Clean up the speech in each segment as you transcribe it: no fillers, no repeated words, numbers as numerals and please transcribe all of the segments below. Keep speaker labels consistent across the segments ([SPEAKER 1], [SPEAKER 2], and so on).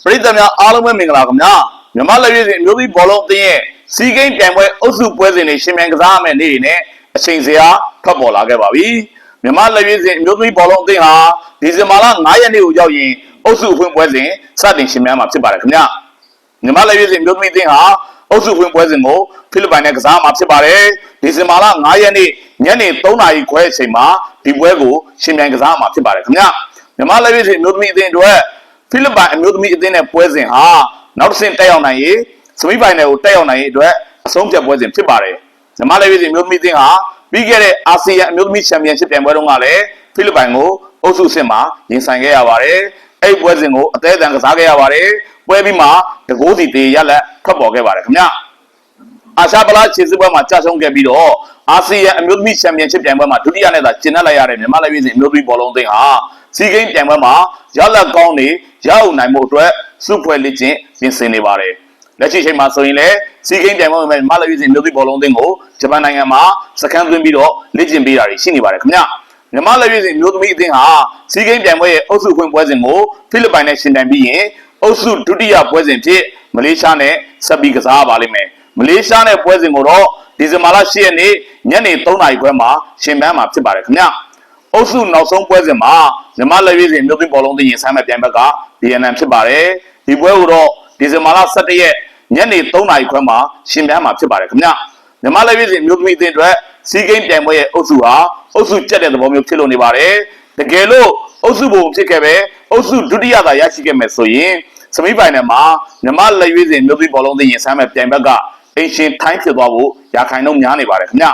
[SPEAKER 1] ပရိသတ်များအားလုံးပဲမင်္ဂလာခင်ဗျာမြန်မာလက်ရွေးစင်မျိုးသမီးဘောလုံးအသင်းရဲ့စီဂိမ်းပြိုင်ပွဲအုပ်စုပွဲစဉ်တွေရှင်မြန်ကစားရမယ့်နေ့တွေနဲ့အချိန်စရာထွက်ပေါ်လာခဲ့ပါပြီမြန်မာလက်ရွေးစင်မျိုးသမီးဘောလုံးအသင်းဟာဒီဇင်ဘာလ9ရက်နေ့ကိုရောက်ရင်အုပ်စုဖွင့်ပွဲစဉ်စတင်ရှင်မြန်မှာဖြစ်ပါတယ်ခင်ဗျာမြန်မာလက်ရွေးစင်မျိုးသမီးအသင်းဟာအုပ်စုဖွင့်ပွဲစဉ်ကိုဖိလစ်ပိုင်နဲ့ကစားမှာဖြစ်ပါတယ်ဒီဇင်ဘာလ9ရက်နေ့ညနေ3နာရီခွဲအချိန်မှာဒီပွဲကိုရှင်မြန်ကစားမှာဖြစ်ပါတယ်ခင်ဗျာမြန်မာလက်ရွေးစင်မျိုးသမီးအသင်းအတွက်ဖိလစ်ပိုင်အမျိုးသမီးအသင်းနဲ့ပွဲစဉ်ဟာနောက်တစ်ဆင့်တက်ရောက်နိုင်ရေးစမီဖိုင်နယ်ကိုတက်ရောက်နိုင်ရေးအတွက်အဆုံးဖြတ်ပွဲစဉ်ဖြစ်ပါတယ်။မြန်မာလက်ရွေးစင်အမျိုးသမီးအသင်းဟာပြီးခဲ့တဲ့အာဆီယံအမျိုးသမီးချန်ပီယံရှစ်ပြိုင်ပွဲတုန်းကလည်းဖိလစ်ပိုင်ကိုအုပ်စုအဆင့်မှာရင်ဆိုင်ခဲ့ရပါတယ်။အဲ့ဒီပွဲစဉ်ကိုအသေးအံကစားခဲ့ရပါတယ်။ပွဲပြီးမှတကိုးစီတေရလက်ထွက်ပေါ်ခဲ့ပါတယ်ခင်ဗျာ။အာရှပလားခြေစစ်ပွဲမှာကြာဆုံးခဲ့ပြီးတော့အာဆီယံအမျိုးသမီးချန်ပီယံရှစ်ပြိုင်ပွဲမှာဒုတိယနဲ့သာကျင်းပလိုက်ရတဲ့မြန်မာလက်ရွေးစင်အမျိုးသမီးဘောလုံးအသင်းဟာစီဂိမ်းပြိုင်ပွဲမှာရလက်ကောင်းနေရအောင်နိုင်မှုအတွက်စုဖွဲ့လက်ကျင့်ပြင်ဆင်နေပါတယ်လက်ရှိချိန်မှာဆိုရင်လည်းစီဂိမ်းပြိုင်ပွဲမှာမြန်မာလက်ရွေးစင်မျိုးသမီးဘောလုံးအသင်းကိုဂျပန်နိုင်ငံမှာစခန်းသွင်းပြီးတော့လက်ကျင့်ပေးတာတွေရှိနေပါတယ်ခင်ဗျမြန်မာလက်ရွေးစင်မျိုးသမီးအသင်းဟာစီဂိမ်းပြိုင်ပွဲရဲ့အုပ်စုဖွင့်ပွဲစဉ်ကိုဖိလစ်ပိုင်နဲ့ရှင်ပြိုင်ပြီးရင်အုပ်စုဒုတိယပွဲစဉ်ဖြစ်မလေးရှားနဲ့ဆက်ပြီးကစားပါလိမ့်မယ်မလေးရှားနဲ့ပွဲစဉ်ကိုတော့ဒီဇင်ဘာလ10ရက်နေ့ညနေ3နာရီခွဲမှာရှင်ပန်းမှာဖြစ်ပါတယ်ခင်ဗျအုပ်စုနောက်ဆုံးပွဲစဉ်မှာမြန်မာလက်ရွေးစင်မျိုးသမီးဘောလုံးအသင်းရင်ဆိုင်မဲ့ပြိုင်ဘက်က BNN ဖြစ်ပါတယ်ဒီပွဲကိုတော့ဒီဇင်ဘာလ17ရက်ညနေ3နာရီခွဲမှာရှင်ပန်းမှာဖြစ်ပါတယ်ခင်ဗျမြန်မာလက်ရွေးစင်မျိုးသမီးအသင်းအတွက်စီးကိန်းပြိုင်ပွဲရဲ့အုပ်စုဟာအုပ်စုကျက်တဲ့သဘောမျိုးဖြစ်လို့နေပါတယ်တကယ်လို့အုပ်စုဘုံဖြစ်ခဲ့ပဲအုပ်စုဒုတိယသာရရှိခဲ့မယ်ဆိုရင်စမီဖိုင်နယ်မှာမြန်မာလက်ရွေးစင်မျိုးသမီးဘောလုံးအသင်းရင်ဆိုင်မဲ့ပြိုင်ဘက်ကအင်ရှင်ထိုင်းဖြစ်သွားဖို့ရာခိုင်နှုန်းများနေပါတယ်ခင်ဗျ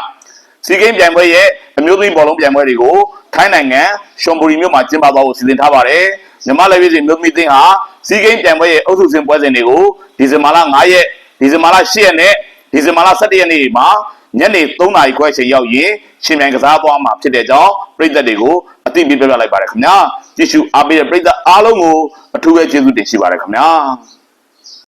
[SPEAKER 1] စီဂိမ်းပြိုင်ပွဲရဲ့အမျိုးသမီးဘောလုံးပြိုင်ပွဲတွေကိုထိုင်းနိုင်ငံရှွန်ဘူရီမြို့မှာကျင်းပသွားဖို့စီစဉ်ထားပါတယ်မြန်မာလက်ရွေးစင်မျိုးသမီးအသင်းဟာစီဂိမ်းပြိုင်ပွဲရဲ့အုပ်စုစဉ်ပွဲစဉ်တွေကိုဒီဇင်ဘာလ9ရက်ဒီဇင်ဘာလ10ရက်နဲ့ဒီဇင်ဘာလ17ရက်နေ့မှာညနေ3နာရီခွဲအချိန်ရောက်ရင်ရှင်မြိုင်ကစားသွားမှာဖြစ်တဲ့ကြောင်းပြည်သက်တွေကိုအသိပေးပြလိုက်ပါတယ်ခင်ဗျာကြည့်ရှုအားပေးတဲ့ပြည်သက်အားလုံးကိုအထူးပဲကျေးဇူးတင်ရှိပါတယ်ခင်ဗျာ